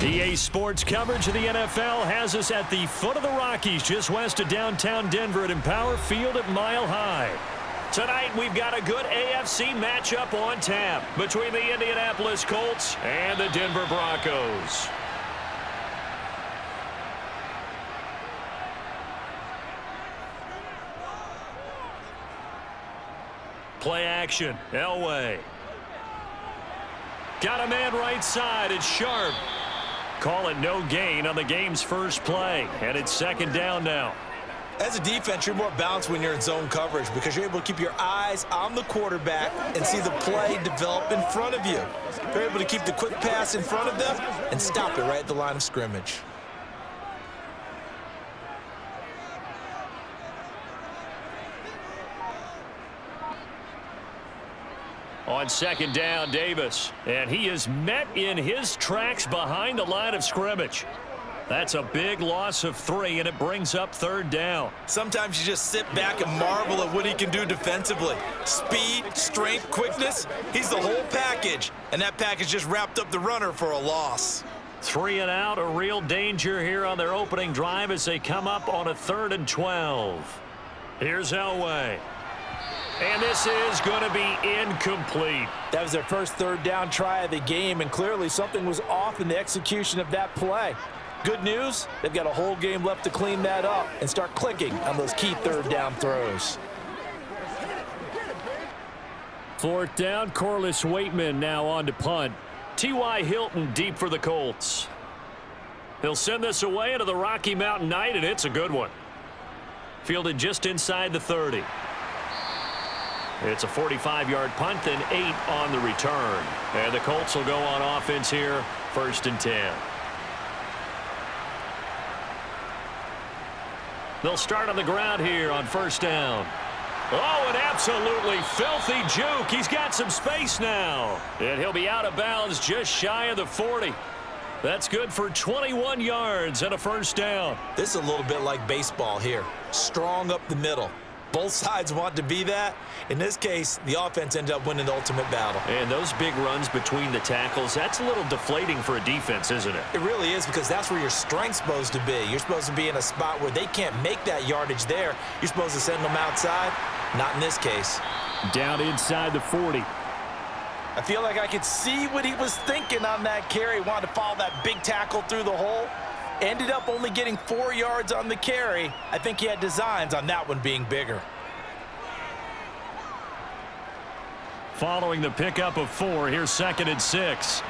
EA Sports coverage of the NFL has us at the foot of the Rockies, just west of downtown Denver at Empower Field at Mile High. Tonight, we've got a good AFC matchup on tap between the Indianapolis Colts and the Denver Broncos. Play action, Elway. Got a man right side, it's Sharp. Call it no gain on the game's first play, and it's second down now. As a defense, you're more balanced when you're in zone coverage because you're able to keep your eyes on the quarterback and see the play develop in front of you. You're able to keep the quick pass in front of them and stop it right at the line of scrimmage. On second down, Davis, and he is met in his tracks behind the line of scrimmage. That's a big loss of 3, and it brings up third down. Sometimes you just sit back and marvel at what he can do defensively. Speed, strength, quickness, he's the whole package, and that package just wrapped up the runner for a loss. 3 and out, a real danger here on their opening drive as they come up on a 3rd and 12. Here's Elway. And this is going to be incomplete. That was their first third down try of the game, and clearly something was off in the execution of that play. Good news, they've got a whole game left to clean that up and start clicking on those key third down throws. 4th down, Corliss Waitman now on to punt. T.Y. Hilton deep for the Colts. He'll send this away into the Rocky Mountain night, and it's a good one. Fielded just inside the 30. It's a 45-yard punt, then 8 on the return. And the Colts will go on offense here, 1st and 10. They'll start on the ground here on 1st down. Oh, an absolutely filthy juke. He's got some space now. And he'll be out of bounds just shy of the 40. That's good for 21 yards and a 1st down. This is a little bit like baseball here. Strong up the middle. Both sides want to be that. In this case, the offense ended up winning the ultimate battle. And those big runs between the tackles, that's a little deflating for a defense, isn't it? It really is, because that's where your strength's supposed to be. You're supposed to be in a spot where they can't make that yardage there. You're supposed to send them outside. Not in this case. Down inside the 40. I feel like I could see what he was thinking on that carry. Wanted to follow that big tackle through the hole. Ended up only getting 4 yards on the carry. I think he had designs on that one being bigger. Following the pickup of 4, here's 2nd and 6.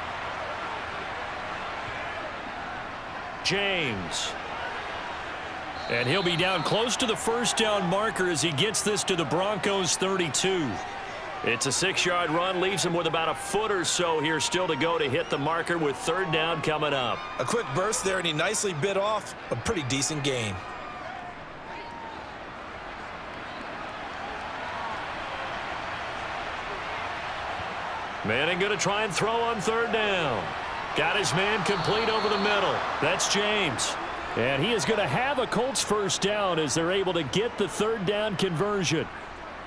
James. And he'll be down close to the 1st down marker as he gets this to the Broncos 32. It's a 6-yard run, leaves him with about a foot or so here still to go to hit the marker with 3rd down coming up. A quick burst there, and he nicely bit off a pretty decent gain. Manning going to try and throw on 3rd down. Got his man complete over the middle. That's James. And he is going to have a Colts 1st down as they're able to get the 3rd down conversion.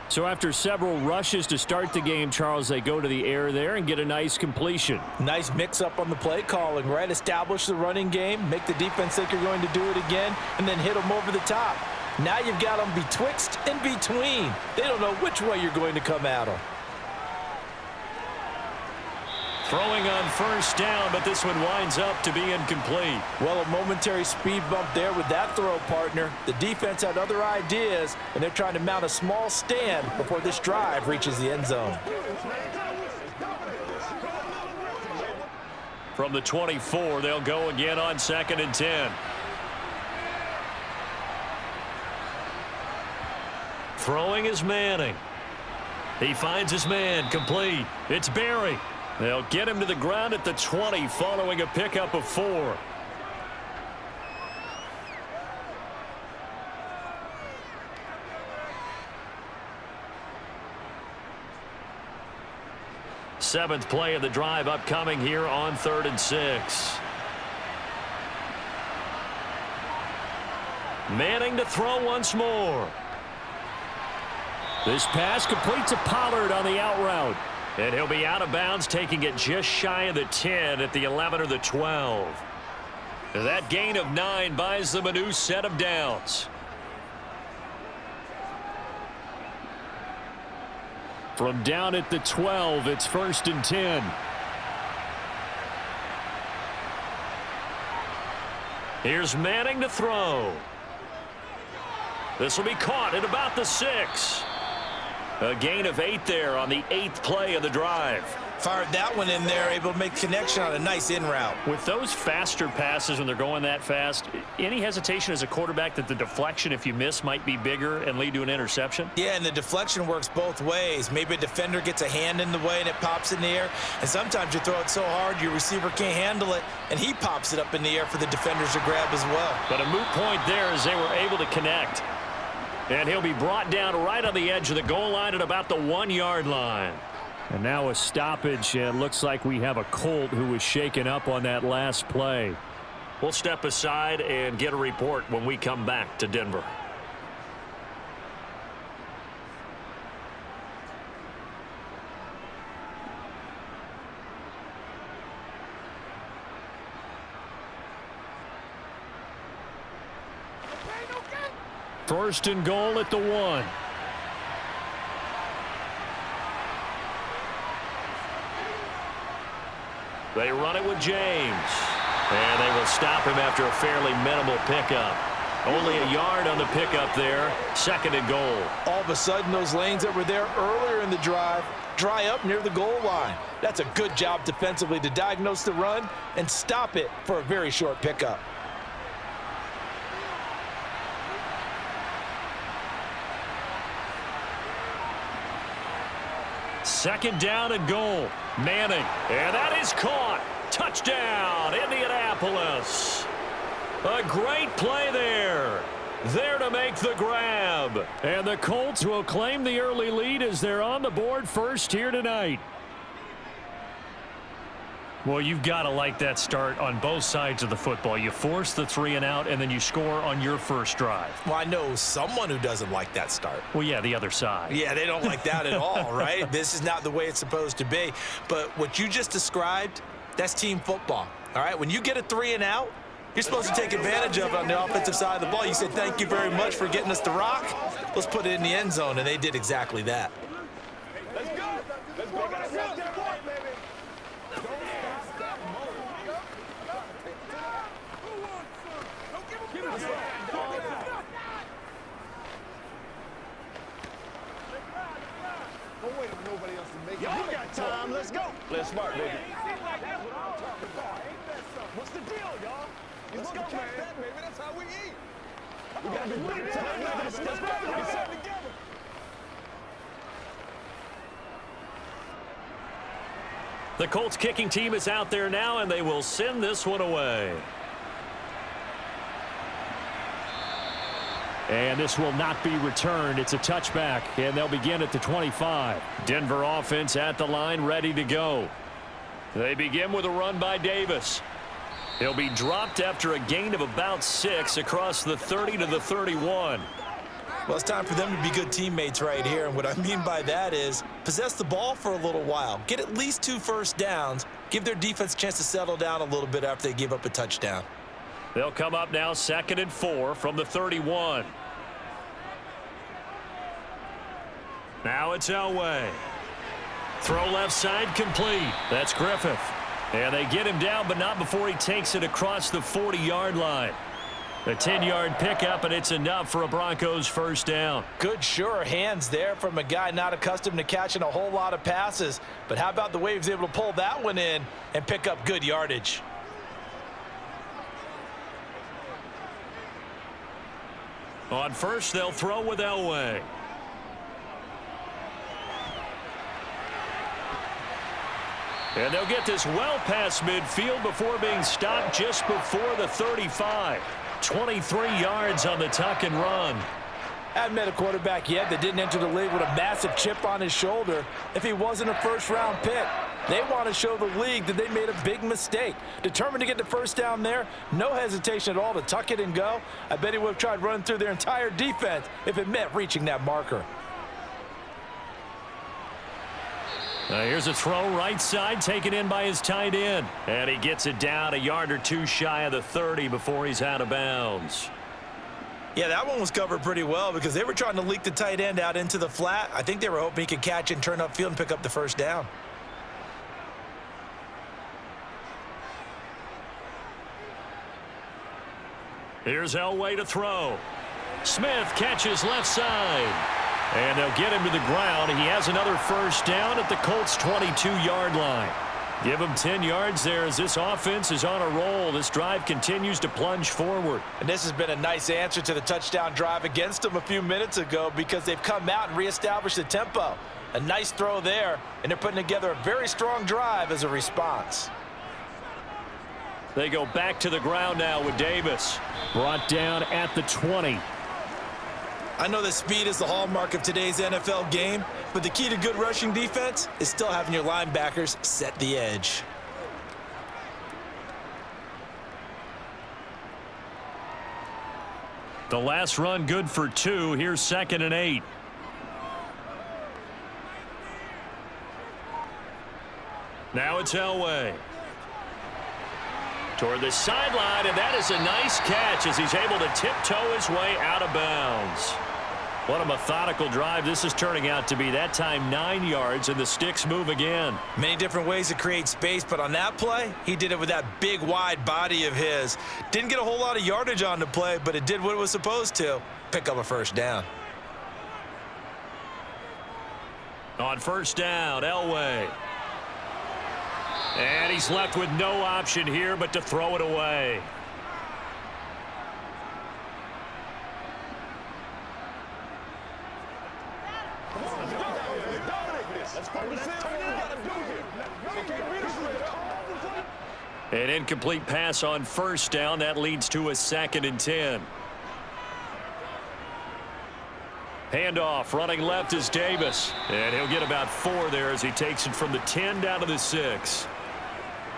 So after several rushes to start the game, Charles, they go to the air there and get a nice completion. Nice mix-up on the play calling, right? Establish the running game, make the defense think you're going to do it again, and then hit them over the top. Now you've got them betwixt and between. They don't know which way you're going to come at them. Throwing on 1st down, but this one winds up to be incomplete. Well, a momentary speed bump there with that throw, partner. The defense had other ideas, and they're trying to mount a small stand before this drive reaches the end zone. From the 24, they'll go again on 2nd and 10. Throwing is Manning. He finds his man complete. It's Barry. They'll get him to the ground at the 20 following a pickup of 4. Seventh play of the drive upcoming here on 3rd and 6. Manning to throw once more. This pass completes a Pollard on the out route. And he'll be out of bounds, taking it just shy of the 10 at the 11 or the 12. That gain of 9 buys them a new set of downs. From down at the 12, it's 1st and 10. Here's Manning to throw. This will be caught at about the 6. A gain of 8 there on the 8th play of the drive. Fired that one in there, able to make connection on a nice in route. With those faster passes when they're going that fast, any hesitation as a quarterback that the deflection, if you miss, might be bigger and lead to an interception? Yeah, and the deflection works both ways. Maybe a defender gets a hand in the way and it pops in the air. And sometimes you throw it so hard your receiver can't handle it, and he pops it up in the air for the defenders to grab as well. But a moot point there as they were able to connect. And he'll be brought down right on the edge of the goal line at about the 1-yard line. And now a stoppage, and looks like we have a Colt who was shaken up on that last play. We'll step aside and get a report when we come back to Denver. First and goal at the 1. They run it with James. And they will stop him after a fairly minimal pickup. Only a yard on the pickup there. 2nd and goal. All of a sudden, those lanes that were there earlier in the drive dry up near the goal line. That's a good job defensively to diagnose the run and stop it for a very short pickup. Second down and goal. Manning. And that is caught. Touchdown, Indianapolis. A great play there. There to make the grab. And the Colts will claim the early lead as they're on the board first here tonight. Well, you've got to like that start on both sides of the football. You force the 3 and out, and then you score on your first drive. Well, I know someone who doesn't like that start. Well, yeah, the other side. Yeah, they don't like that at all, right? This is not the way it's supposed to be. But what you just described, that's team football, all right? When you get a 3 and out, you're supposed to take advantage of it on the offensive side of the ball. You said, thank you very much for getting us the rock. Let's put it in the end zone, and they did exactly that. Let's go. Let's go. Y'all got time. Let's go. Let's smart, baby. What's the deal, y'all? Let's go, man. That, baby. That's how we eat. We got to big time. Let's go. Let's get together. The Colts kicking team is out there now, and they will send this one away. And this will not be returned. It's a touchback, and they'll begin at the 25. Denver offense at the line, ready to go. They begin with a run by Davis. He'll be dropped after a gain of about 6 across the 30 to the 31. Well, it's time for them to be good teammates right here, and what I mean by that is possess the ball for a little while. Get at least 2 first downs. Give their defense a chance to settle down a little bit after they give up a touchdown. They'll come up now 2nd and 4 from the 31. Now it's Elway. Throw left side complete. That's Griffith. And they get him down, but not before he takes it across the 40-yard line. A 10-yard pickup, and it's enough for a Broncos first down. Good, sure hands there from a guy not accustomed to catching a whole lot of passes. But how about the way he was able to pull that one in and pick up good yardage? On first, they'll throw with Elway. And they'll get this well past midfield before being stopped just before the 35. 23 yards on the tuck and run. I haven't met a quarterback yet that didn't enter the league with a massive chip on his shoulder if he wasn't a first-round pick. They want to show the league that they made a big mistake. Determined to get the first down there, no hesitation at all to tuck it and go. I bet he would have tried running through their entire defense if it meant reaching that marker. Here's a throw right side, taken in by his tight end. And he gets it down a yard or two shy of the 30 before he's out of bounds. Yeah, that one was covered pretty well because they were trying to leak the tight end out into the flat. I think they were hoping he could catch it and turn upfield and pick up the first down. Here's Elway to throw. Smith catches left side. And they'll get him to the ground. He has another first down at the Colts' 22-yard line. Give him 10 yards there as this offense is on a roll. This drive continues to plunge forward. And this has been a nice answer to the touchdown drive against them a few minutes ago because they've come out and reestablished the tempo. A nice throw there, and they're putting together a very strong drive as a response. They go back to the ground now with Davis. Brought down at the 20. I know that speed is the hallmark of today's NFL game, but the key to good rushing defense is still having your linebackers set the edge. The last run good for 2. Here's 2nd and 8. Now it's Elway. Toward the sideline, and that is a nice catch as he's able to tiptoe his way out of bounds. What a methodical drive this is turning out to be. That time 9 yards, and the sticks move again. Many different ways to create space, but on that play, he did it with that big, wide body of his. Didn't get a whole lot of yardage on the play, but it did what it was supposed to. Pick up a first down. On first down, Elway. And he's left with no option here but to throw it away. An incomplete pass on first down. That leads to a 2nd and 10. Handoff, running left is Davis. And he'll get about 4 there as he takes it from the 10 down to the 6.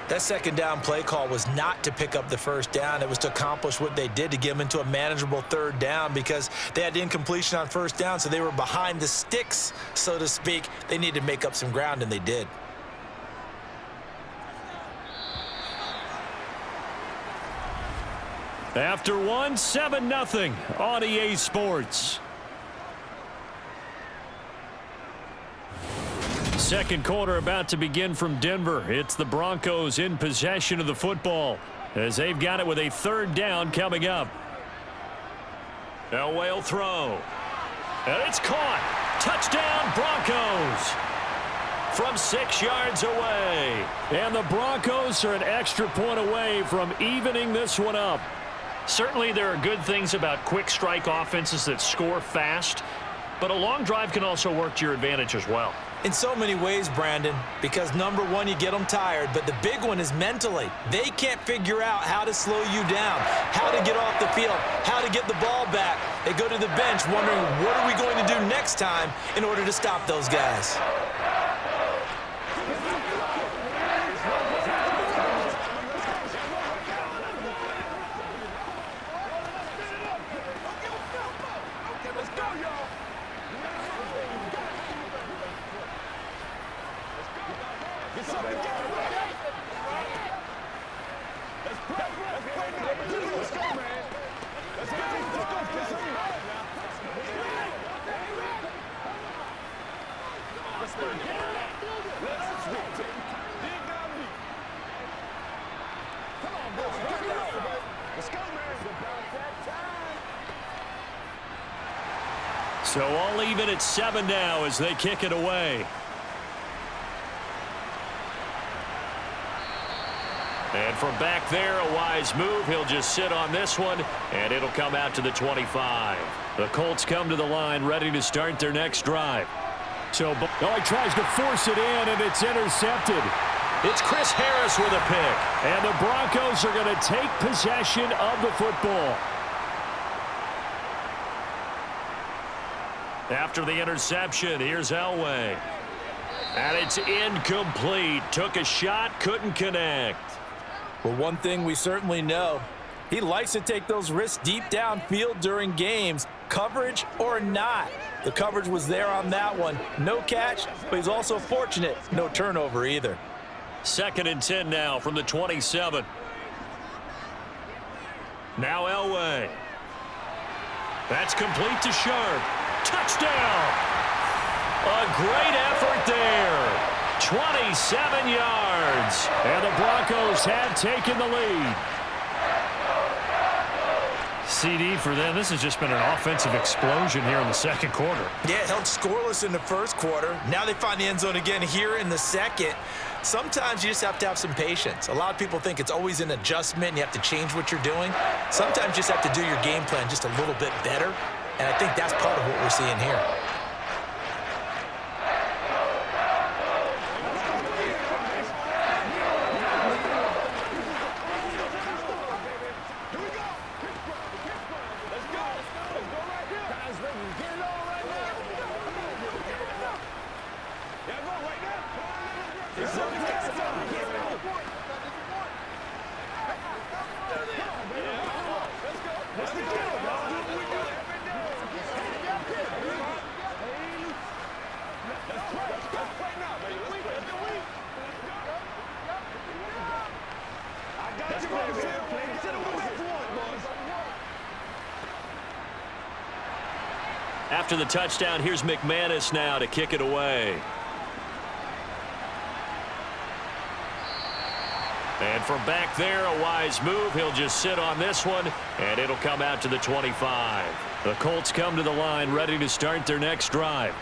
That second down play call was not to pick up the first down. It was to accomplish what they did to get them into a manageable 3rd down because they had incompletion on first down, so they were behind the sticks, so to speak. They needed to make up some ground, and they did. After 1, 7-0 on EA Sports. Second quarter about to begin from Denver. It's the Broncos in possession of the football as they've got it with a 3rd down coming up. Elway will throw. And it's caught. Touchdown, Broncos. From 6 yards away. And the Broncos are an extra point away from evening this one up. Certainly there are good things about quick strike offenses that score fast, but a long drive can also work to your advantage as well. In so many ways, Brandon, because number one, you get them tired, but the big one is mentally. They can't figure out how to slow you down, how to get off the field, how to get the ball back. They go to the bench wondering, what are we going to do next time in order to stop those guys? So all even at 7 now as they kick it away. And from back there, a wise move. He'll just sit on this one, and it'll come out to the 25. The Colts come to the line ready to start their next drive. So he tries to force it in, and it's intercepted. It's Chris Harris with a pick. And the Broncos are going to take possession of the football. After the interception, here's Elway. And it's incomplete. Took a shot, couldn't connect. Well, one thing we certainly know, he likes to take those risks deep downfield during games, coverage or not. The coverage was there on that one. No catch, but he's also fortunate. No turnover either. 2nd and 10 now from the 27. Now Elway. That's complete to Sharp. Touchdown! A great effort there. 27 yards. And the Broncos have taken the lead. CD for them. This has just been an offensive explosion here in the second quarter. Yeah, held scoreless in the first quarter. Now they find the end zone again here in the second. Sometimes you just have to have some patience. A lot of people think it's always an adjustment and you have to change what you're doing. Sometimes you just have to do your game plan just a little bit better. And I think that's part of what we're seeing here. After the touchdown, here's McManus now to kick it away. And from back there, a wise move. He'll just sit on this one, and it'll come out to the 25. The Colts come to the line, ready to start their next drive.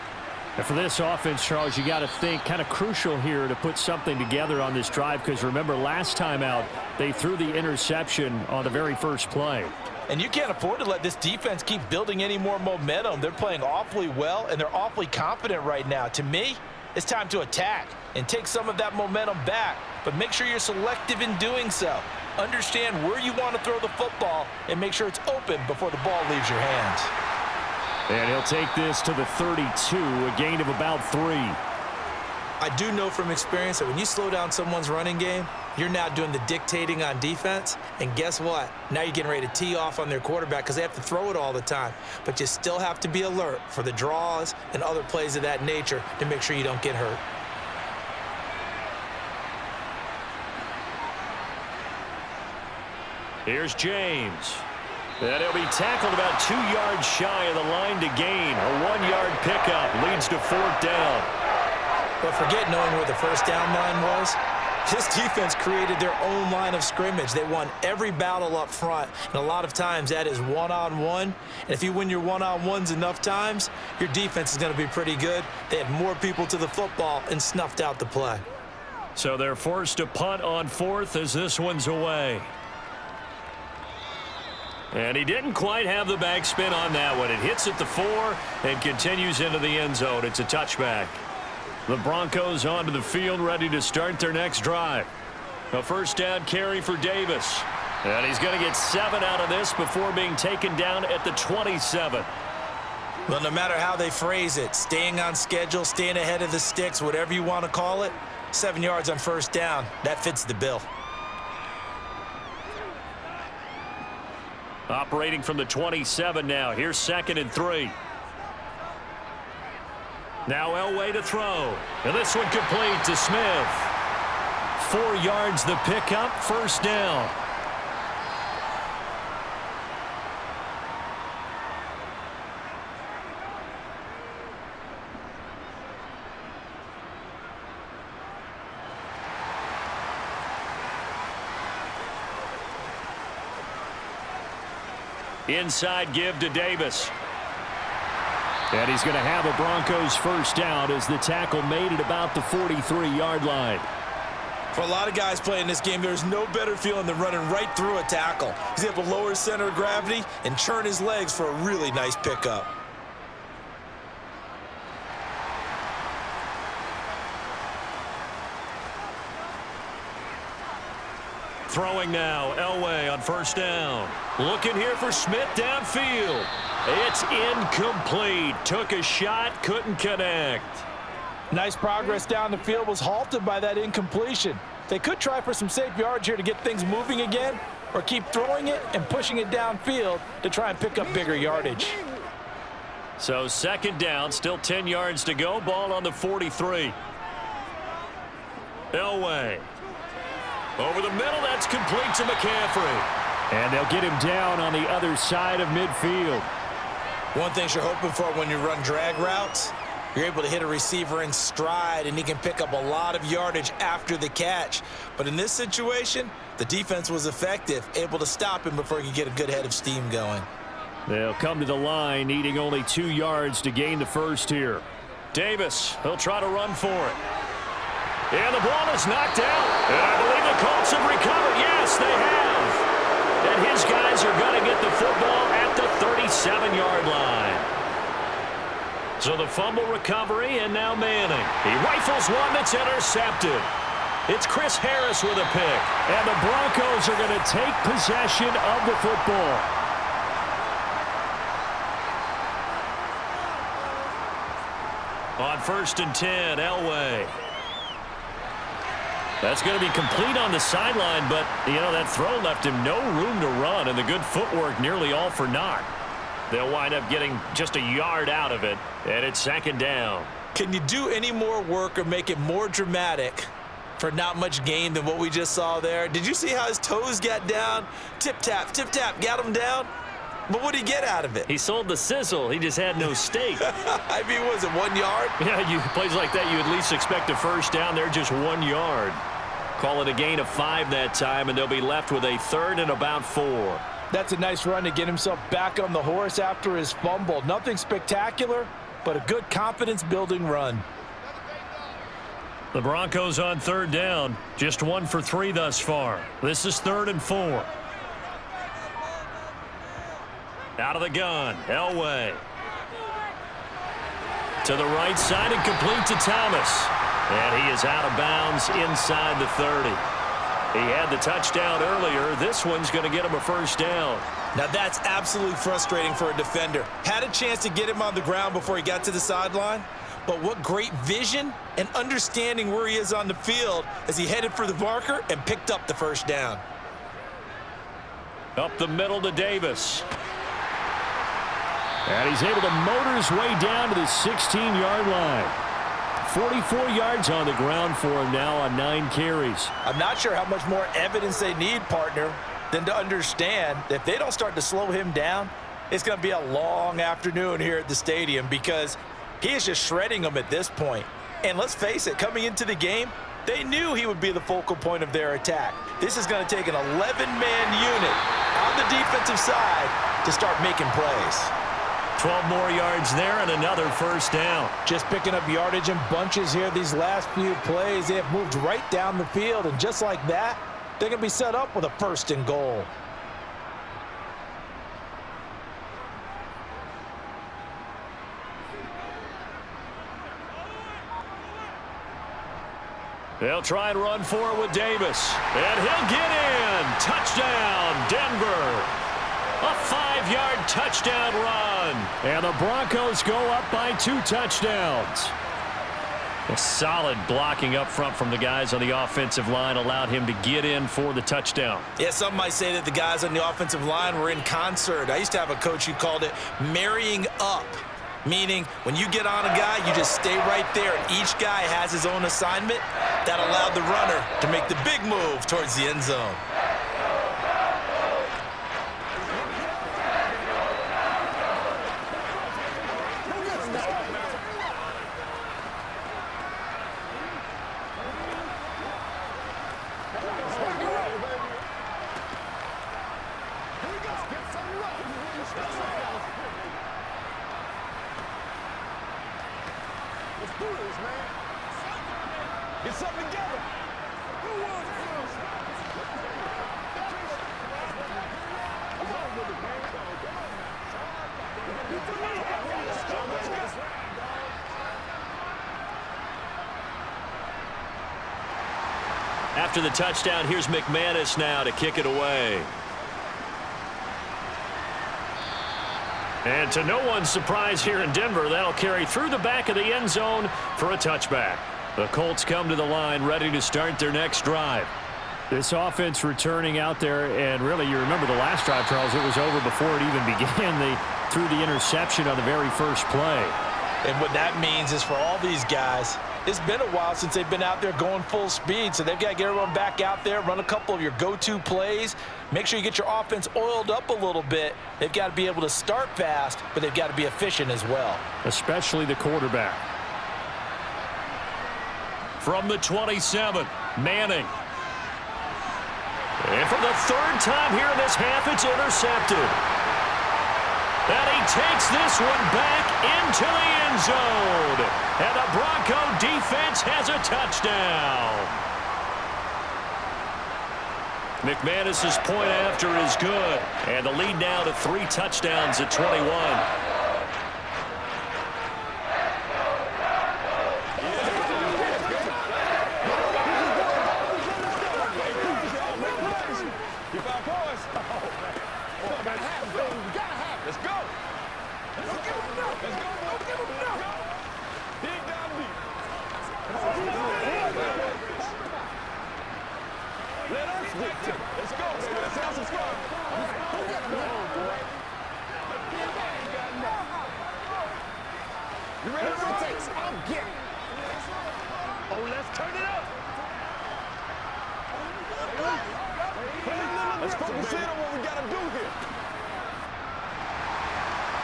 And for this offense, Charles, you got to think kind of crucial here to put something together on this drive, because remember last time out, they threw the interception on the very first play. And you can't afford to let this defense keep building any more momentum. They're playing awfully well, and they're awfully confident right now. To me, it's time to attack and take some of that momentum back. But make sure you're selective in doing so. Understand where you want to throw the football and make sure it's open before the ball leaves your hands. And he'll take this to the 32, a gain of about 3. I do know from experience that when you slow down someone's running game, you're now doing the dictating on defense. And guess what? Now you're getting ready to tee off on their quarterback because they have to throw it all the time. But you still have to be alert for the draws and other plays of that nature to make sure you don't get hurt. Here's James. And he'll be tackled about 2 yards shy of the line to gain. A 1-yard pickup leads to 4th down. But forget knowing where the first down line was. This defense created their own line of scrimmage. They won every battle up front, and a lot of times that is one-on-one. And if you win your one-on-ones enough times, your defense is going to be pretty good. They had more people to the football and snuffed out the play. So they're forced to punt on 4th as this one's away. And he didn't quite have the backspin on that one. It hits at the 4 and continues into the end zone. It's a touchback. The Broncos onto the field, ready to start their next drive. A first down carry for Davis. And he's going to get 7 out of this before being taken down at the 27. Well, no matter how they phrase it, staying on schedule, staying ahead of the sticks, whatever you want to call it, 7 yards on first down, that fits the bill. Operating from the 27 now. Here's 2nd and 3. Now Elway to throw. And this one complete to Smith. 4 yards the pickup, first down. Inside give to Davis. And he's going to have a Broncos first down as the tackle made at about the 43-yard line. For a lot of guys playing this game, there's no better feeling than running right through a tackle. He's able to lower his center of gravity and churn his legs for a really nice pickup. Throwing now, Elway on first down. Looking here for Smith downfield. It's incomplete. Took a shot, couldn't connect. Nice progress down the field, was halted by that incompletion. They could try for some safe yards here to get things moving again, or keep throwing it and pushing it downfield to try and pick up bigger yardage. So second down, still 10 yards to go. Ball on the 43. Elway. Over the middle, that's complete to McCaffrey. And they'll get him down on the other side of midfield. One thing you're hoping for when you run drag routes, you're able to hit a receiver in stride, and he can pick up a lot of yardage after the catch. But in this situation, the defense was effective, able to stop him before he could get a good head of steam going. They'll come to the line, needing only 2 yards to gain the first here. Davis, he'll try to run for it. And the ball is knocked out. And I believe the Colts have recovered. Yes, they have. And his guys are going to get the football at the 37-yard line. So the fumble recovery, and now Manning. He rifles one that's intercepted. It's Chris Harris with a pick. And the Broncos are going to take possession of the football. On 1st and 10, Elway. That's going to be complete on the sideline, but, you know, that throw left him no room to run, and the good footwork nearly all for naught. They'll wind up getting just a yard out of it, and it's second down. Can you do any more work or make it more dramatic for not much gain than what we just saw there? Did you see how his toes got down? Tip-tap, got him down. But what did he get out of it? He sold the sizzle. He just had no steak. I mean, was it 1 yard? Yeah, plays like that, you at least expect a first down. They're just 1 yard. Call it a gain of 5 that time, and they'll be left with a 3rd and about 4. That's a nice run to get himself back on the horse after his fumble. Nothing spectacular, but a good confidence-building run. The Broncos on 3rd down. Just 1 for 3 thus far. This is 3rd and 4. Out of the gun, Elway. To the right side and complete to Thomas. And he is out of bounds inside the 30. He had the touchdown earlier. This one's going to get him a first down. Now that's absolutely frustrating for a defender. Had a chance to get him on the ground before he got to the sideline. But what great vision and understanding where he is on the field as he headed for the marker and picked up the first down. Up the middle to Davis. And he's able to motor his way down to the 16-yard line. 44 yards on the ground for him now on 9 carries. I'm not sure how much more evidence they need, partner, than to understand that if they don't start to slow him down, it's going to be a long afternoon here at the stadium because he is just shredding them at this point. And let's face it, coming into the game, they knew he would be the focal point of their attack. This is going to take an 11-man unit on the defensive side to start making plays. 12 more yards there and another first down. Just picking up yardage in bunches here these last few plays. They have moved right down the field, and just like that, they're going to be set up with a 1st and goal. They'll try and run for it with Davis. And he'll get in. Touchdown, Denver. A 5-yard touchdown run. And the Broncos go up by 2 touchdowns. A solid blocking up front from the guys on the offensive line allowed him to get in for the touchdown. Yeah, some might say that the guys on the offensive line were in concert. I used to have a coach who called it marrying up, meaning when you get on a guy, you just stay right there, and each guy has his own assignment. That allowed the runner to make the big move towards the end zone. Get something together. After the touchdown, here's McManus now to kick it away. And to no one's surprise here in Denver, that'll carry through the back of the end zone for a touchback. The Colts come to the line ready to start their next drive. This offense returning out there, and really, you remember the last drive, Charles, it was over before it even began. They threw the interception on the very first play. And what that means is for all these guys, it's been a while since they've been out there going full speed, so they've got to get everyone back out there, run a couple of your go-to plays, make sure you get your offense oiled up a little bit. They've got to be able to start fast, but they've got to be efficient as well. Especially the quarterback. From the 27, Manning. And for the third time here in this half, it's intercepted. And he takes this one back into the end zone. And the Bronco defense has a touchdown. McManus's point after is good. And the lead now to 3 touchdowns at 21.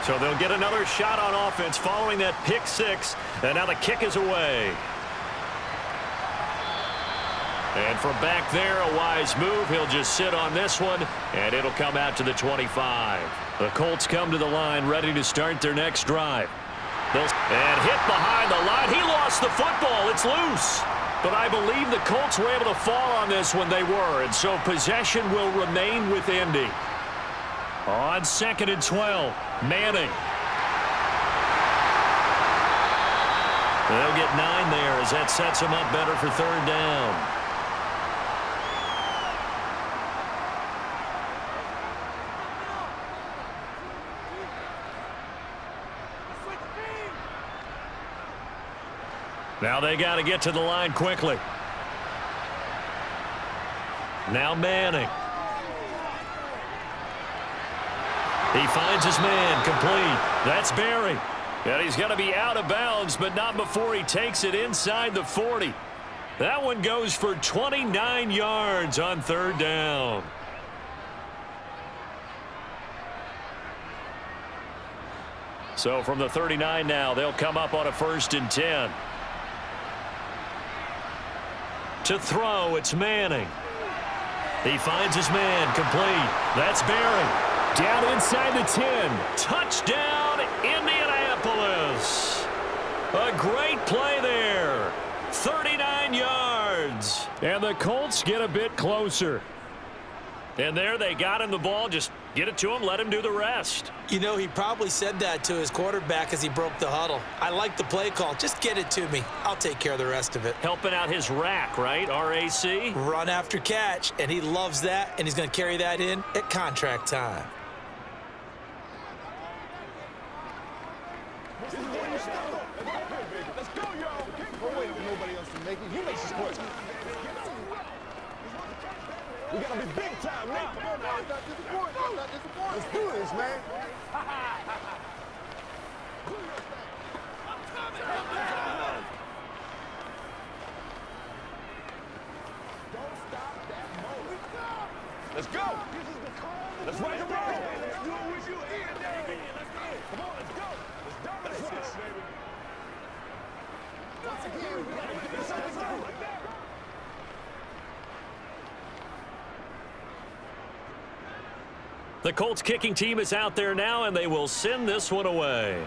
So they'll get another shot on offense following that pick 6. And now the kick is away. And from back there, a wise move. He'll just sit on this one, and it'll come out to the 25. The Colts come to the line ready to start their next drive. And hit behind the line. He lost the football. It's loose. But I believe the Colts were able to fall on this when they were, and so possession will remain with Indy. On 2nd and 12, Manning. They'll get 9 there as that sets them up better for 3rd down. Now they got to get to the line quickly. Now Manning. He finds his man, complete. That's Barry. And he's going to be out of bounds, but not before he takes it inside the 40. That one goes for 29 yards on 3rd down. So from the 39 now, they'll come up on a 1st and 10. To throw, it's Manning. He finds his man, complete. That's Barry. Down inside the 10. Touchdown, Indianapolis. A great play there. 39 yards. And the Colts get a bit closer. And there they got him the ball. Just get it to him, let him do the rest. You know, he probably said that to his quarterback as he broke the huddle. I like the play call. Just get it to me. I'll take care of the rest of it. Helping out his rack, right? RAC? Run after catch, and he loves that, and he's going to carry that in at contract time. Let's go, y'all. Don't wait for nobody else to make it. You make this play. We got to be big time now. Come on now. Not disappointed. Not disappointed. Let's do this, man. Don't stop that moment. Let's go. Let's rock and roll. Let's do it with you and David. Let's go. Come on, let's go. Let's dominate this, baby. Once again, we got to get this out like that. The Colts kicking team is out there now, and they will send this one away.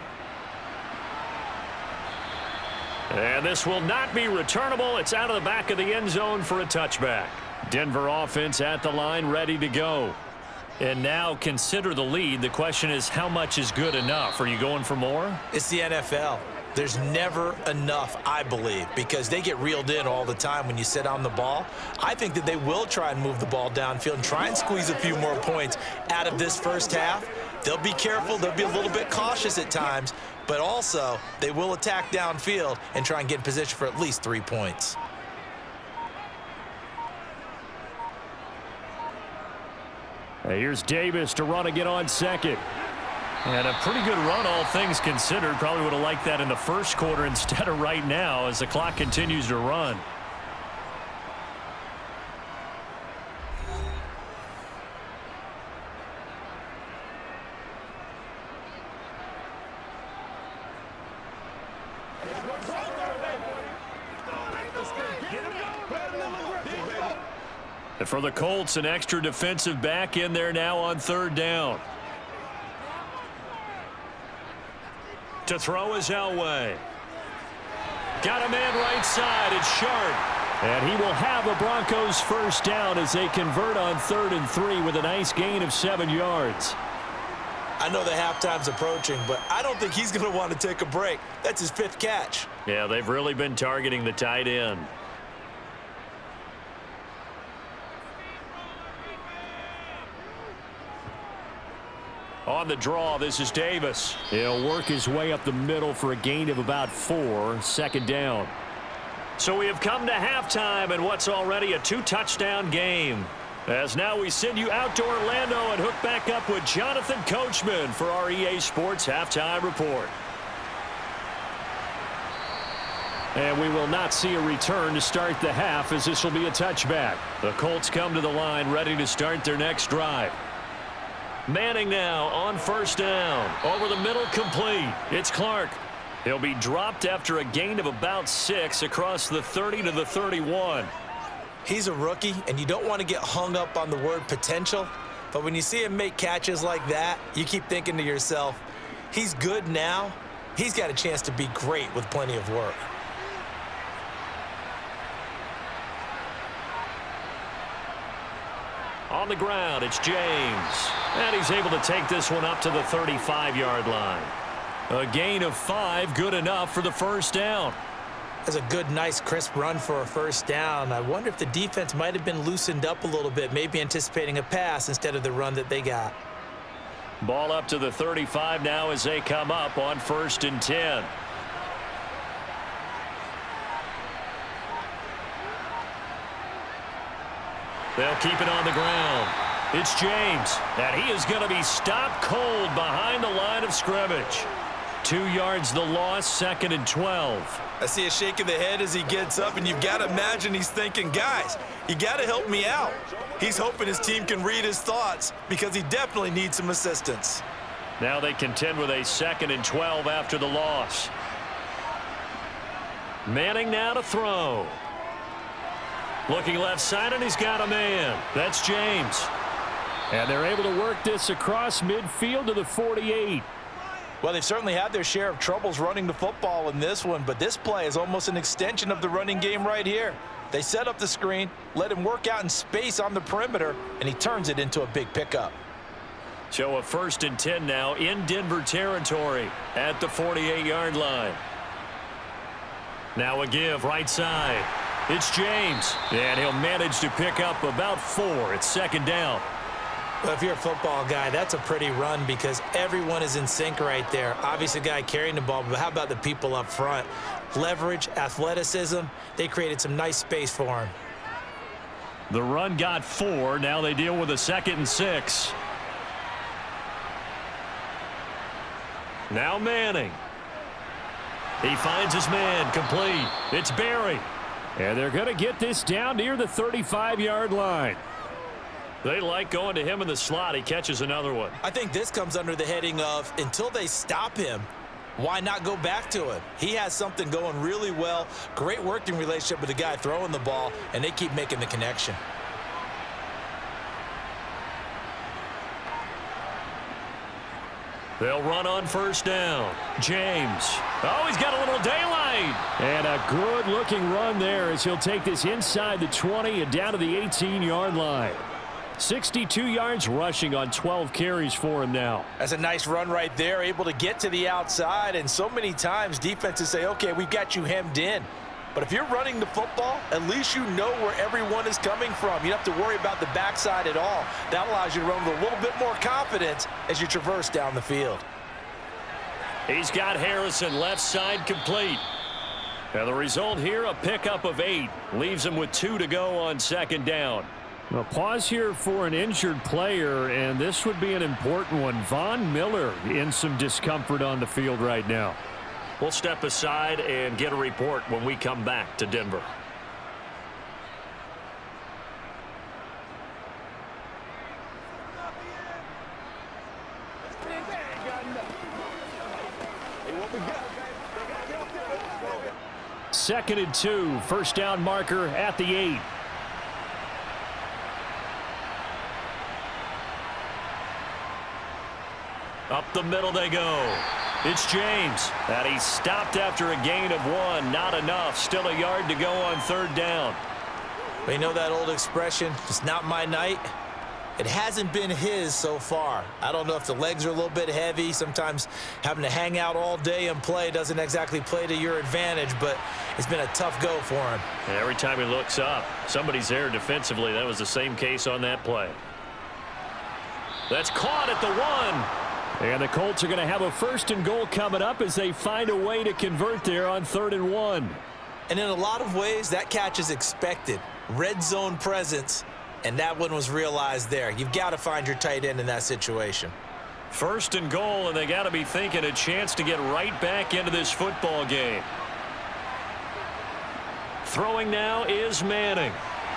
And this will not be returnable. It's out of the back of the end zone for a touchback. Denver offense at the line, ready to go. And now consider the lead. The question is, how much is good enough? Are you going for more? It's the NFL. There's never enough, I believe, because they get reeled in all the time when you sit on the ball. I think that they will try and move the ball downfield and try and squeeze a few more points out of this first half. They'll be careful. They'll be a little bit cautious at times, but also they will attack downfield and try and get in position for at least 3 points. Here's Davis to run again on second. And a pretty good run, all things considered. Probably would have liked that in the first quarter instead of right now as the clock continues to run. And for the Colts, an extra defensive back in there now on third down. To throw is Elway. Got a man right side. It's Sharp. And he will have a Broncos first down as they convert on 3rd and 3 with a nice gain of 7 yards. I know the halftime's approaching, but I don't think he's going to want to take a break. That's his 5th catch. Yeah, they've really been targeting the tight end. On the draw, this is Davis. He'll work his way up the middle for a gain of about 4, second down. So we have come to halftime in what's already a 2-touchdown game. As now we send you out to Orlando and hook back up with Jonathan Coachman for our EA Sports Halftime Report. And we will not see a return to start the half as this will be a touchback. The Colts come to the line ready to start their next drive. Manning now on first down. Over the middle, complete. It's Clark. He'll be dropped after a gain of about 6 across the 30 to the 31. He's a rookie, and you don't want to get hung up on the word potential. But when you see him make catches like that, you keep thinking to yourself, he's good now. He's got a chance to be great with plenty of work. On the ground, it's James. And he's able to take this one up to the 35-yard line. A gain of 5, good enough for the first down. That's a good, nice, crisp run for a first down. I wonder if the defense might have been loosened up a little bit, maybe anticipating a pass instead of the run that they got. Ball up to the 35 now as they come up on 1st and 10. They'll keep it on the ground. It's James, and he is going to be stopped cold behind the line of scrimmage. 2 yards the loss, 2nd and 12. I see a shake of the head as he gets up, and you've got to imagine he's thinking, guys, you got to help me out. He's hoping his team can read his thoughts because he definitely needs some assistance. Now they contend with a 2nd and 12 after the loss. Manning now to throw. Looking left side, and he's got a man. That's James. And they're able to work this across midfield to the 48. Well, they've certainly had their share of troubles running the football in this one, but this play is almost an extension of the running game right here. They set up the screen, let him work out in space on the perimeter, and he turns it into a big pickup. So a 1st and 10 now in Denver territory at the 48-yard line. Now a give right side. It's James, and he'll manage to pick up about 4. It's 2nd down. Well, if you're a football guy, that's a pretty run because everyone is in sync right there. Obviously, the guy carrying the ball, but how about the people up front? Leverage, athleticism, they created some nice space for him. The run got 4. Now they deal with a 2nd and 6. Now Manning. He finds his man, complete. It's Barry. And they're going to get this down near the 35-yard line. They like going to him in the slot. He catches another one. I think this comes under the heading of until they stop him, why not go back to him? He has something going really well, great working relationship with the guy throwing the ball, and they keep making the connection. They'll run on 1st down. James. Oh, he's got a little daylight. And a good-looking run there as he'll take this inside the 20 and down to the 18-yard line. 62 yards rushing on 12 carries for him now. That's a nice run right there, able to get to the outside, and so many times defenses say, okay, we've got you hemmed in. But if you're running the football, at least you know where everyone is coming from. You don't have to worry about the backside at all. That allows you to run with a little bit more confidence as you traverse down the field. He's got Harrison left side complete. And the result here, a pickup of 8. Leaves him with 2 to go on 2nd down. Well, pause here for an injured player, and this would be an important one. Von Miller in some discomfort on the field right now. We'll step aside and get a report when we come back to Denver. Second and 2, first down marker at the 8. Up the middle they go. It's James. And he stopped after a gain of 1. Not enough. Still a yard to go on third down. Well, you know that old expression, it's not my night? It hasn't been his so far. I don't know if the legs are a little bit heavy. Sometimes having to hang out all day and play doesn't exactly play to your advantage, but it's been a tough go for him. And every time he looks up, somebody's there defensively. That was the same case on that play. That's caught at the 1. And the Colts are going to have a first and goal coming up as they find a way to convert there on 3rd and 1. And in a lot of ways, that catch is expected. Red zone presence. And that one was realized there. You've got to find your tight end in that situation. First and goal, and they got to be thinking a chance to get right back into this football game. Throwing now is Manning.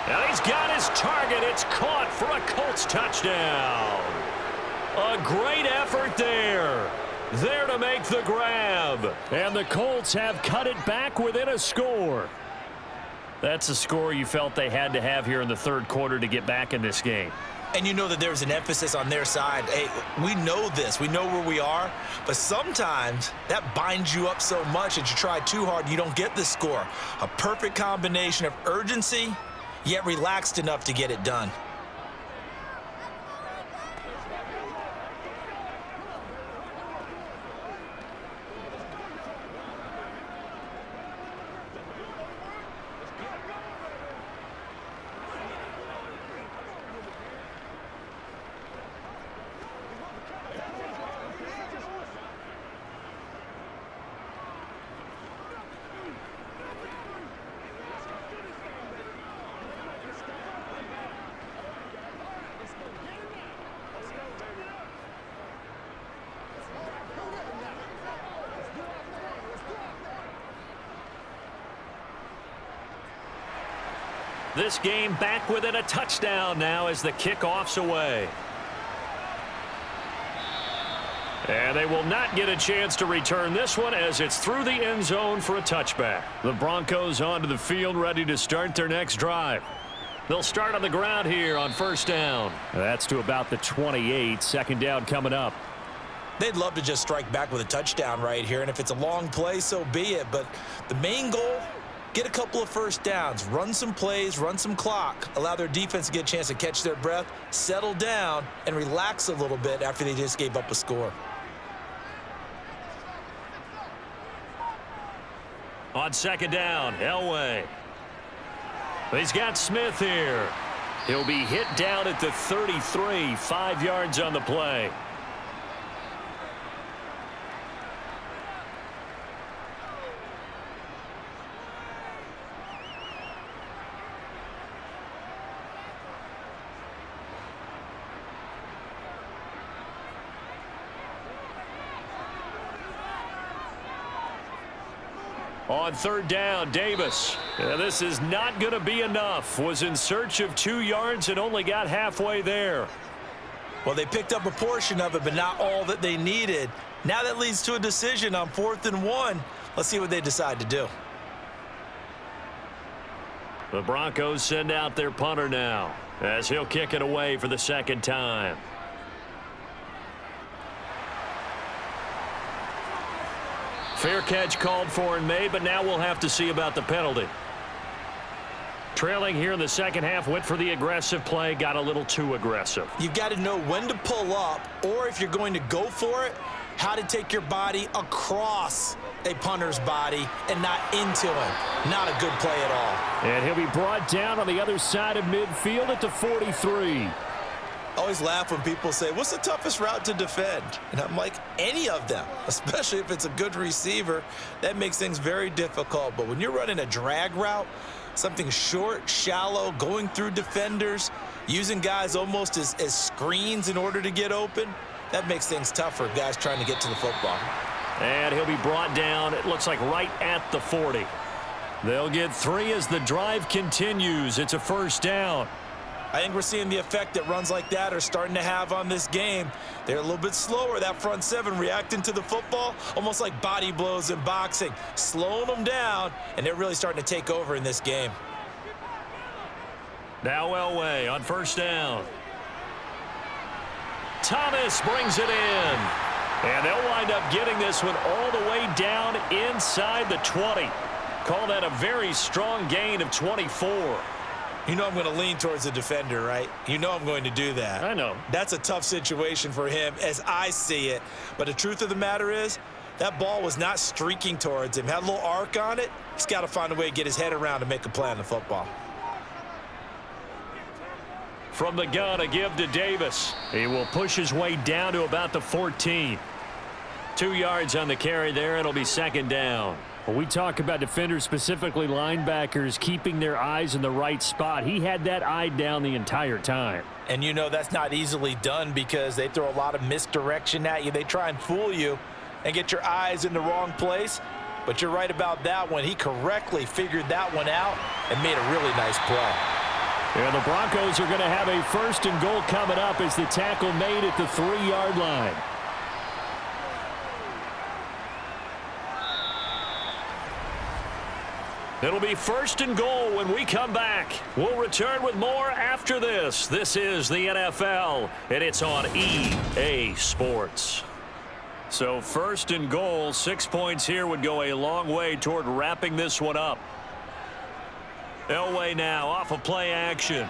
And he's got his target. It's caught for a Colts touchdown. A great effort there. There to make the grab. And the Colts have cut it back within a score. That's a score you felt they had to have here in the third quarter to get back in this game. And you know that there's an emphasis on their side. Hey, we know this. We know where we are. But sometimes that binds you up so much that you try too hard, you don't get the score. A perfect combination of urgency, yet relaxed enough to get it done. This game back within a touchdown now as the kickoff's away. And they will not get a chance to return this one as it's through the end zone for a touchback. The Broncos onto the field ready to start their next drive. They'll start on the ground here on first down. That's to about the 28. Second down coming up. They'd love to just strike back with a touchdown right here, and if it's a long play, so be it. But the main goal, get a couple of first downs, run some plays, run some clock, allow their defense to get a chance to catch their breath, settle down, and relax a little bit after they just gave up a score. On second down, Elway. He's got Smith here. He'll be hit down at the 33, 5 yards on the play. On third down, Davis. This is not going to be enough. Was in search of 2 yards and only got halfway there. Well, they picked up a portion of it, but not all that they needed. Now that leads to a decision on 4th and 1. Let's see what they decide to do. The Broncos send out their punter now as he'll kick it away for the second time. Fair catch called for and made, but now we'll have to see about the penalty. Trailing here in the second half, went for the aggressive play, got a little too aggressive. You've got to know when to pull up, or if you're going to go for it, how to take your body across a punter's body and not into him. Not a good play at all. And he'll be brought down on the other side of midfield at the 43. I always laugh when people say, what's the toughest route to defend? And I'm like, any of them, especially if it's a good receiver. That makes things very difficult. But when you're running a drag route, Something short, shallow, going through defenders, using guys almost as screens in order to get open. That makes things tough for guys trying to get to the football. And he'll be brought down, it looks like right at the 40. They'll get 3 as the drive continues. It's a first down. I think we're seeing the effect that runs like that are starting to have on this game. They're a little bit slower, that front 7, reacting to the football, almost like body blows in boxing, slowing them down, and they're really starting to take over in this game. Now Elway on first down. Thomas brings it in. And they'll wind up getting this one all the way down inside the 20. Call that a very strong gain of 24. You know I'm going to lean towards the defender, right? You know I'm going to do that. I know. That's a tough situation for him as I see it. But the truth of the matter is, that ball was not streaking towards him. Had a little arc on it. He's got to find a way to get his head around to make a play on the football. From the gun, a give to Davis. He will push his way down to about the 14. 2 yards on the carry there. It'll be second down. When we talk about defenders, specifically linebackers, keeping their eyes in the right spot, he had that eye down the entire time. And you know that's not easily done because they throw a lot of misdirection at you. They try and fool you and get your eyes in the wrong place. But you're right about that one. He correctly figured that one out and made a really nice play. And the Broncos are going to have a first and goal coming up as the tackle made at the 3-yard line. It'll be first and goal when we come back. We'll return with more after this. This is the NFL, and it's on EA Sports. So first and goal, 6 points here would go a long way toward wrapping this one up. Elway now off of play action.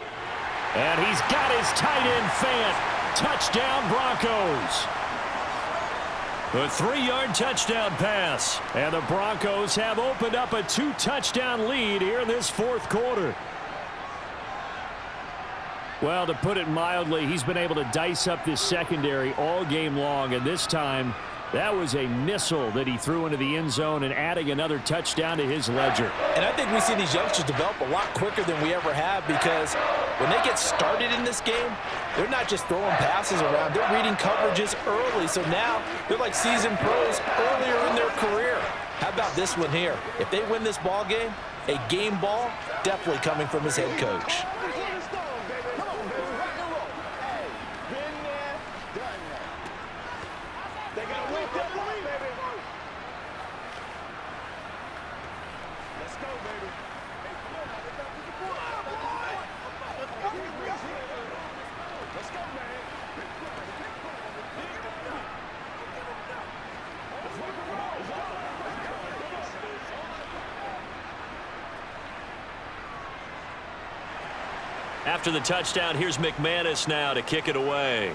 And he's got his tight end Fant. Touchdown Broncos. A 3-yard touchdown pass. And the Broncos have opened up a 2-touchdown lead here in this fourth quarter. Well, to put it mildly, he's been able to dice up this secondary all game long, and this time that was a missile that he threw into the end zone and adding another touchdown to his ledger. And I think we see these youngsters develop a lot quicker than we ever have because when they get started in this game, they're not just throwing passes around. They're reading coverages early. So now they're like seasoned pros earlier in their career. How about this one here? If they win this ball game, a game ball definitely coming from his head coach. After the touchdown, here's McManus now to kick it away.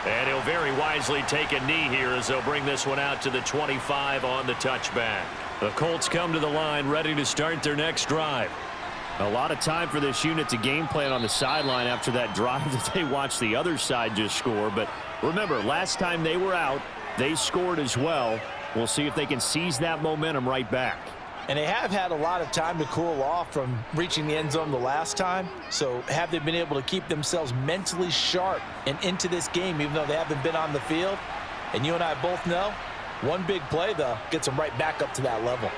And he'll very wisely take a knee here as they'll bring this one out to the 25 on the touchback. The Colts come to the line ready to start their next drive. A lot of time for this unit to game plan on the sideline after that drive that they watched the other side just score. But remember, last time they were out, they scored as well. We'll see if they can seize that momentum right back. And they have had a lot of time to cool off from reaching the end zone the last time. So have they been able to keep themselves mentally sharp and into this game even though they haven't been on the field? And you and I both know one big play, though, gets them right back up to that level.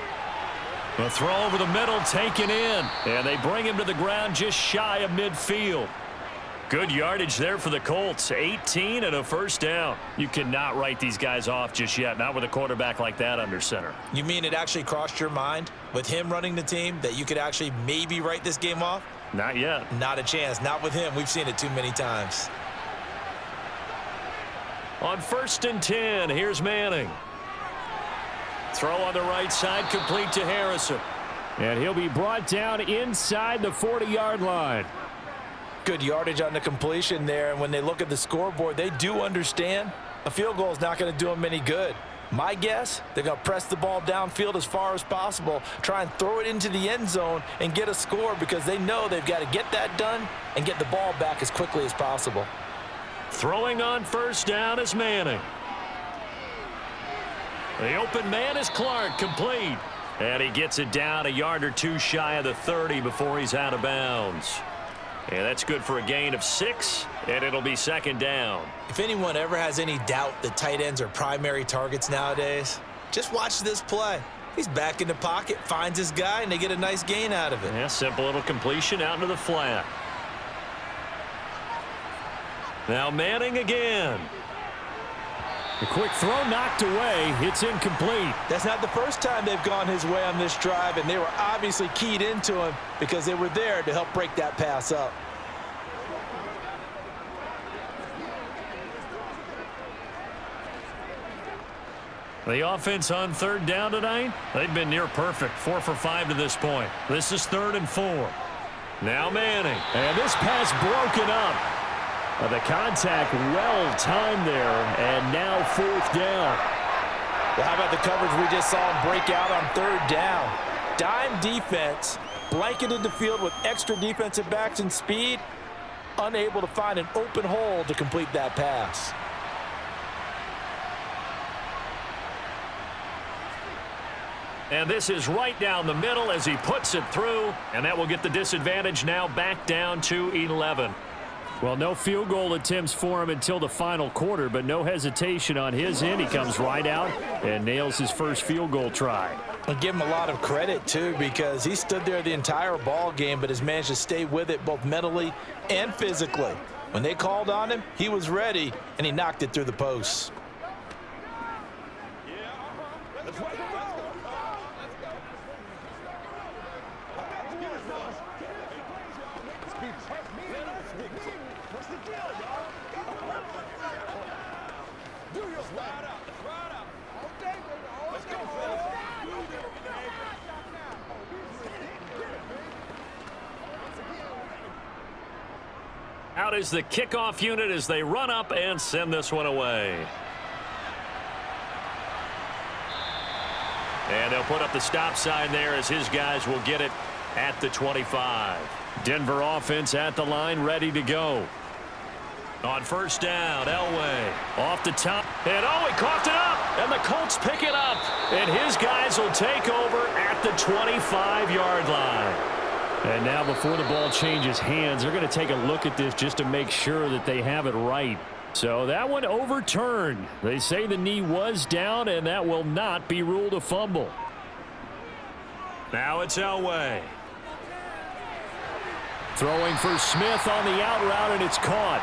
A throw over the middle taken in. And they bring him to the ground just shy of midfield. Good yardage there for the Colts. 18 and a first down. You cannot write these guys off just yet. Not with a quarterback like that under center. You mean it actually crossed your mind with him running the team that you could actually maybe write this game off? Not yet. Not a chance. Not with him. We've seen it too many times. On 1st and 10, here's Manning. Throw on the right side, complete to Harrison. And he'll be brought down inside the 40-yard line. Good yardage on the completion there, and when they look at the scoreboard, they do understand a field goal is not going to do them any good. My guess, they're going to press the ball downfield as far as possible, try and throw it into the end zone and get a score because they know they've got to get that done and get the ball back as quickly as possible. Throwing on 1st down is Manning. The open man is Clark, complete. And he gets it down a yard or two shy of the 30 before he's out of bounds. And that's good for a gain of 6, and it'll be second down. If anyone ever has any doubt that tight ends are primary targets nowadays, just watch this play. He's back in the pocket, finds his guy, and they get a nice gain out of it. Yeah, simple little completion out into the flat. Now Manning again. The quick throw knocked away. It's incomplete. That's not the first time they've gone his way on this drive, and they were obviously keyed into him because they were there to help break that pass up. The offense on third down tonight, they've been near perfect, 4 for 5 to this point. This is 3rd and 4. Now Manning. And this pass broken up. The contact well timed there, and now 4th down. Well, how about the coverage we just saw him break out on 3rd down? Dime defense, blanketed the field with extra defensive backs and speed, unable to find an open hole to complete that pass. And this is right down the middle as he puts it through, and that will get the disadvantage now back down to 11. Well, no field goal attempts for him until the final quarter, but no hesitation on his end. He comes right out and nails his first field goal try. I'll give him a lot of credit, too, because he stood there the entire ball game but has managed to stay with it both mentally and physically. When they called on him, he was ready, and he knocked it through the posts. Out is the kickoff unit as they run up and send this one away. And they'll put up the stop sign there as his guys will get it at the 25. Denver offense at the line, ready to go. On first down, Elway off the top. And oh, he coughed it up. And the Colts pick it up. And his guys will take over at the 25-yard line. And now before the ball changes hands, they're going to take a look at this just to make sure that they have it right. So that one overturned. They say the knee was down, and that will not be ruled a fumble. Now it's Elway. Throwing for Smith on the out route, and it's caught.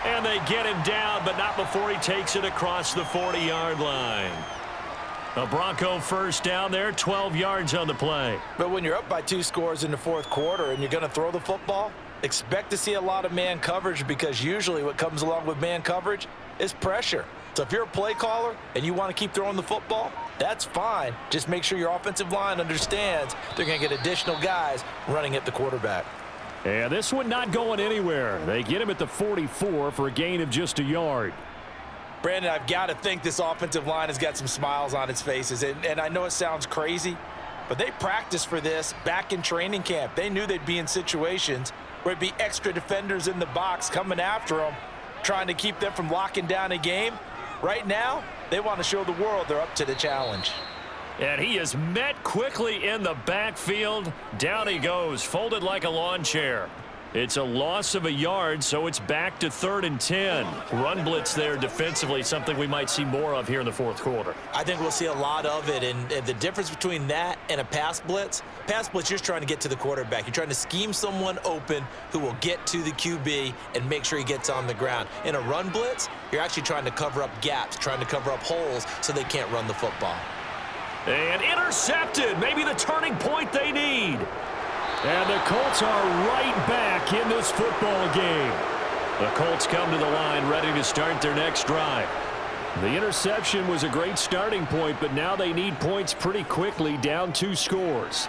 And they get him down, but not before he takes it across the 40-yard line. A Bronco first down there, 12 yards on the play. But when you're up by 2 scores in the 4th quarter and you're going to throw the football, expect to see a lot of man coverage, because usually what comes along with man coverage is pressure. So if you're a play caller and you want to keep throwing the football, that's fine. Just make sure your offensive line understands they're going to get additional guys running at the quarterback. And this one not going anywhere. They get him at the 44 for a gain of just a yard. Brandon, I've got to think this offensive line has got some smiles on its faces. And I know it sounds crazy, but they practiced for this back in training camp. They knew they'd be in situations where it'd be extra defenders in the box coming after them, trying to keep them from locking down a game. Right now, they want to show the world they're up to the challenge. And he is met quickly in the backfield. Down he goes, folded like a lawn chair. It's a loss of a yard, so it's back to 3rd and 10. Run blitz there defensively, something we might see more of here in the 4th quarter. I think we'll see a lot of it, and the difference between that and a pass blitz, you're just trying to get to the quarterback. You're trying to scheme someone open who will get to the QB and make sure he gets on the ground. In a run blitz, you're actually trying to cover up gaps, trying to cover up holes so they can't run the football. And intercepted, maybe the turning point they need. And the Colts are right back in this football game. The Colts come to the line ready to start their next drive. The interception was a great starting point, but now they need points pretty quickly, down 2 scores.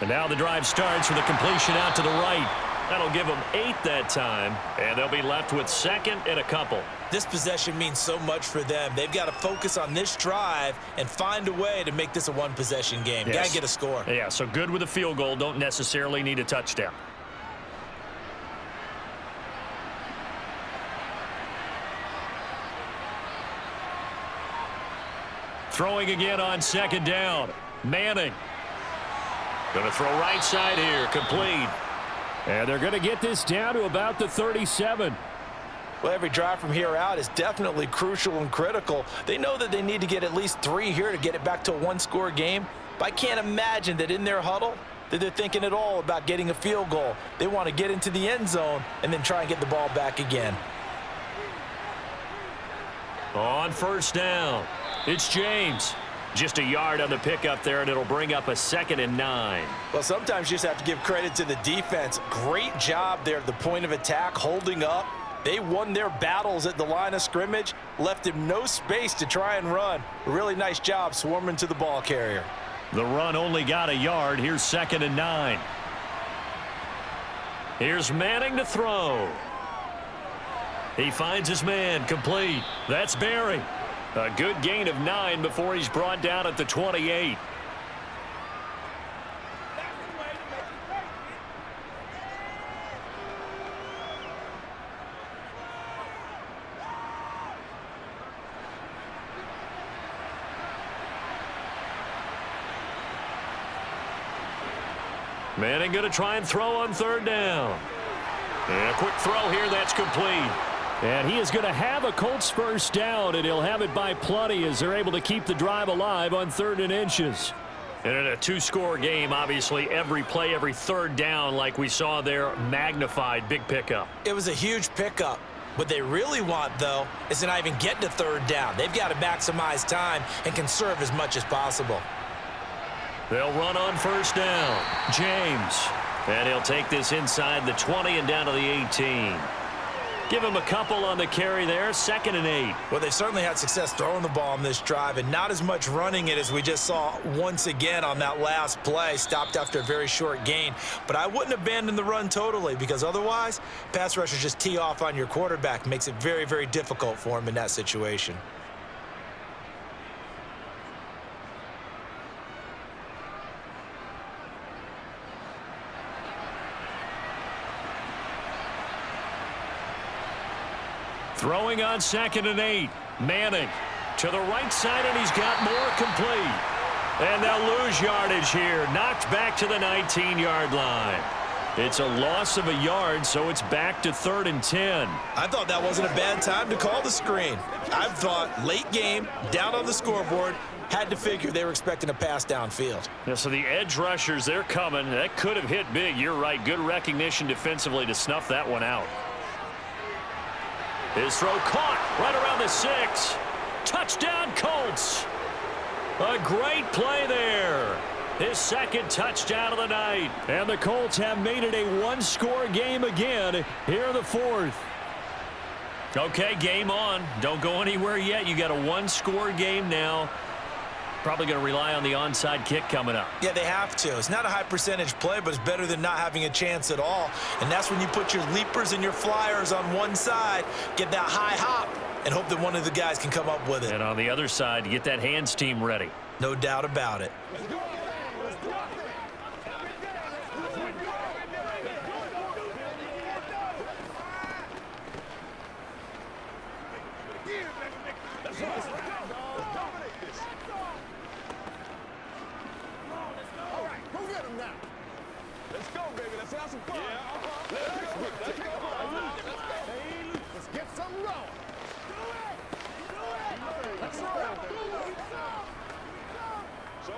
And now the drive starts with a completion out to the right. That'll give them 8 that time, and they'll be left with 2nd and a couple. This possession means so much for them. They've got to focus on this drive and find a way to make this a one-possession game. Yes. Got to get a score. Yeah, so good with a field goal. Don't necessarily need a touchdown. Throwing again on second down. Manning. Going to throw right side here. Complete. And they're going to get this down to about the 37. Well, every drive from here out is definitely crucial and critical. They know that they need to get at least 3 here to get it back to a one-score game. But I can't imagine that in their huddle that they're thinking at all about getting a field goal. They want to get into the end zone and then try and get the ball back again. On first down, it's James. Just a yard on the pickup there, and it'll bring up a 2nd and 9. Well, sometimes you just have to give credit to the defense. Great job there at the point of attack, holding up. They won their battles at the line of scrimmage, left him no space to try and run. A really nice job swarming to the ball carrier. The run only got a yard. Here's 2nd and 9. Here's Manning to throw. He finds his man, complete. That's Barry. A good gain of 9 before he's brought down at the 28. Manning going to try and throw on third down. And a quick throw here, that's complete. And he is going to have a Colts first down, and he'll have it by plenty as they're able to keep the drive alive on 3rd and inches. And in a 2-score game, obviously, every play, every third down, like we saw there, magnified. Big pickup. It was a huge pickup. What they really want, though, is to not even get to third down. They've got to maximize time and conserve as much as possible. They'll run on first down. James. And he'll take this inside the 20 and down to the 18. Give him a couple on the carry there. 2nd and 8. Well, they've certainly had success throwing the ball on this drive and not as much running it as we just saw once again on that last play. Stopped after a very short gain. But I wouldn't abandon the run totally because otherwise, pass rushers just tee off on your quarterback. Makes it very, very difficult for him in that situation. Throwing on 2nd and 8. Manning to the right side, and he's got more, complete. And they'll lose yardage here. Knocked back to the 19-yard line. It's a loss of a yard, so it's back to 3rd and 10. I thought that wasn't a bad time to call the screen. I thought late game, down on the scoreboard, had to figure they were expecting a pass downfield. Yeah, so the edge rushers, they're coming. That could have hit big. You're right. Good recognition defensively to snuff that one out. His throw caught right around the 6. Touchdown, Colts. A great play there. His 2nd touchdown of the night. And the Colts have made it a one-score game again here in the 4th. Okay, game on. Don't go anywhere yet. You got a one-score game now. Probably going to rely on the onside kick coming up. Yeah, they have to. It's not a high percentage play, but it's better than not having a chance at all. And that's when you put your leapers and your flyers on one side, get that high hop, and hope that one of the guys can come up with it. And on the other side, get that hands team ready. No doubt about it.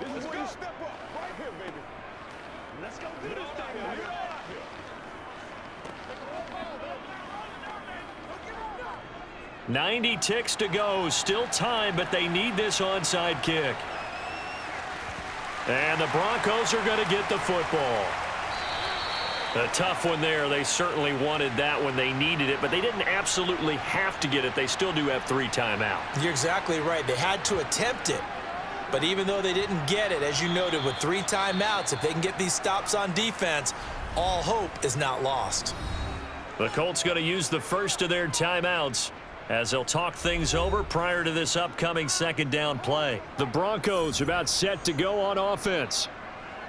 This is where you step up, right here, baby. Let's go do this thing. 90 ticks to go. Still time, but they need this onside kick. And the Broncos are going to get the football. A tough one there. They certainly wanted that when they needed it, but they didn't absolutely have to get it. They still do have 3 timeouts. You're exactly right. They had to attempt it. But even though they didn't get it, as you noted, with 3 timeouts, if they can get these stops on defense, all hope is not lost. The Colts going to use the first of their timeouts as they'll talk things over prior to this upcoming 2nd down play. The Broncos are about set to go on offense.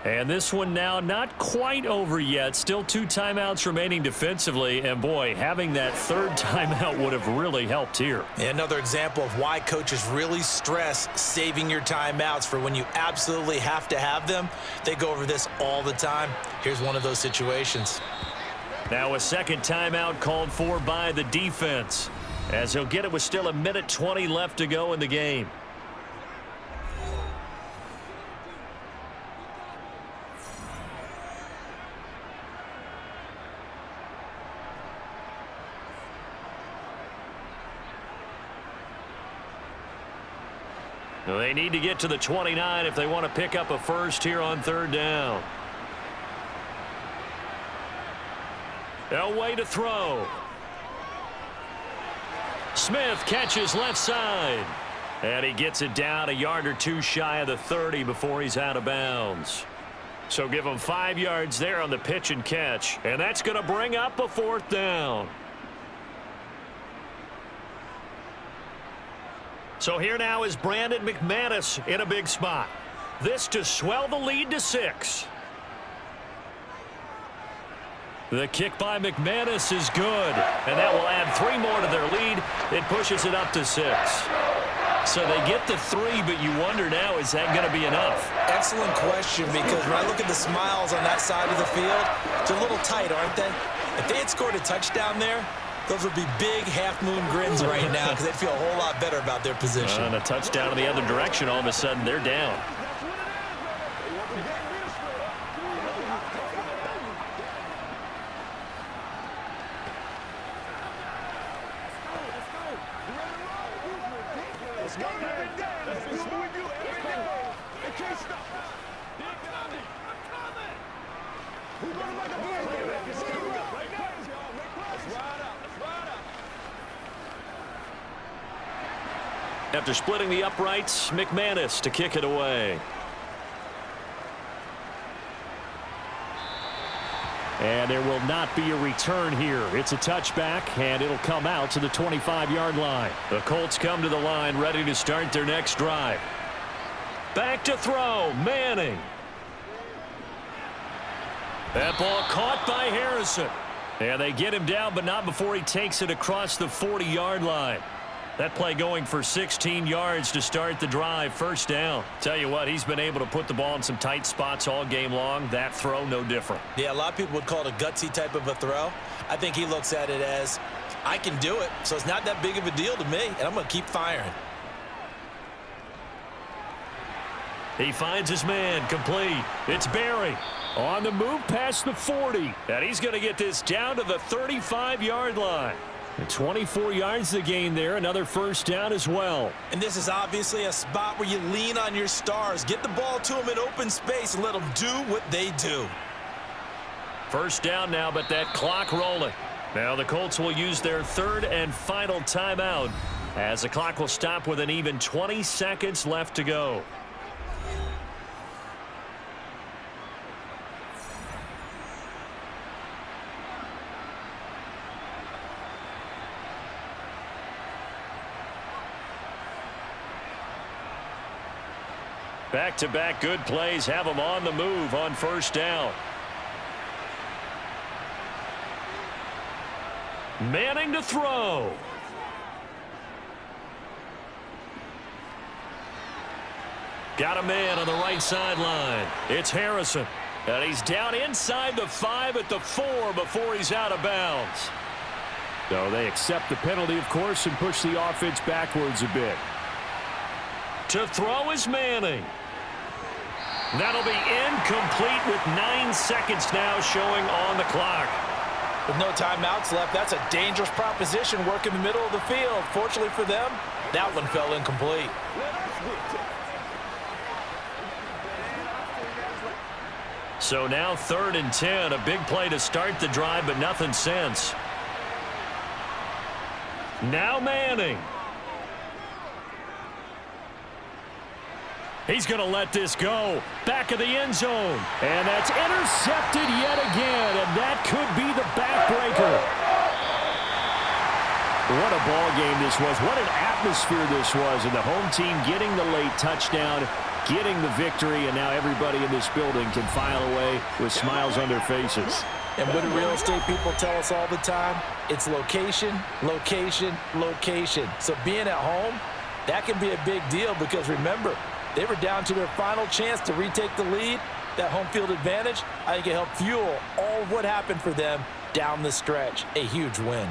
And this one now not quite over yet. Still 2 timeouts remaining defensively. And, boy, having that third timeout would have really helped here. Another example of why coaches really stress saving your timeouts for when you absolutely have to have them. They go over this all the time. Here's one of those situations. Now a second timeout called for by the defense, as he'll get it with still 1:20 left to go in the game. They need to get to the 29 if they want to pick up a first here on third down. Elway to throw. Smith catches left side. And he gets it down a yard or 2 shy of the 30 before he's out of bounds. So give him 5 yards there on the pitch and catch. And that's going to bring up a 4th down. So here now is Brandon McManus in a big spot. This to swell the lead to 6. The kick by McManus is good, and that will add 3 more to their lead. It pushes it up to 6. So they get the 3, but you wonder now, is that going to be enough? Excellent question, because when I look at the smiles on that side of the field, it's a little tight, aren't they? If they had scored a touchdown there, those would be big half-moon grins right now because they'd feel a whole lot better about their position. And a touchdown in the other direction, all of a sudden they're down. After splitting the uprights, McManus to kick it away. And there will not be a return here. It's a touchback, and it'll come out to the 25-yard line. The Colts come to the line ready to start their next drive. Back to throw, Manning. That ball caught by Harrison. And they get him down, but not before he takes it across the 40-yard line. That play going for 16 yards to start the drive. First down. Tell you what, he's been able to put the ball in some tight spots all game long. That throw, no different. Yeah, a lot of people would call it a gutsy type of a throw. I think he looks at it as, I can do it, so it's not that big of a deal to me, and I'm going to keep firing. He finds his man, complete. It's Barry on the move past the 40. And he's going to get this down to the 35-yard line. 24 yards to gain there. Another first down as well. And this is obviously a spot where you lean on your stars. Get the ball to them in open space and let them do what they do. First down now, but that clock rolling. Now the Colts will use their third and final timeout as the clock will stop with an even 20 seconds left to go. Back-to-back good plays have them on the move on first down. Manning to throw. Got a man on the right sideline. It's Harrison. And he's down inside the 5 at the 4 before he's out of bounds. So they accept the penalty, of course, and push the offense backwards a bit. To throw is Manning. That'll be incomplete with 9 seconds now showing on the clock. With no timeouts left, that's a dangerous proposition, work in the middle of the field. Fortunately for them, that one fell incomplete. So now 3rd and 10, a big play to start the drive, but nothing since. Now Manning. He's going to let this go. Back of the end zone. And that's intercepted yet again. And that could be the backbreaker. What a ball game this was. What an atmosphere this was. And the home team getting the late touchdown, getting the victory, and now everybody in this building can file away with smiles on their faces. And what do real estate people tell us all the time? It's location, location, location. So being at home, that can be a big deal because, remember, they were down to their final chance to retake the lead. That home field advantage, I think it helped fuel all of what happened for them down the stretch. A huge win.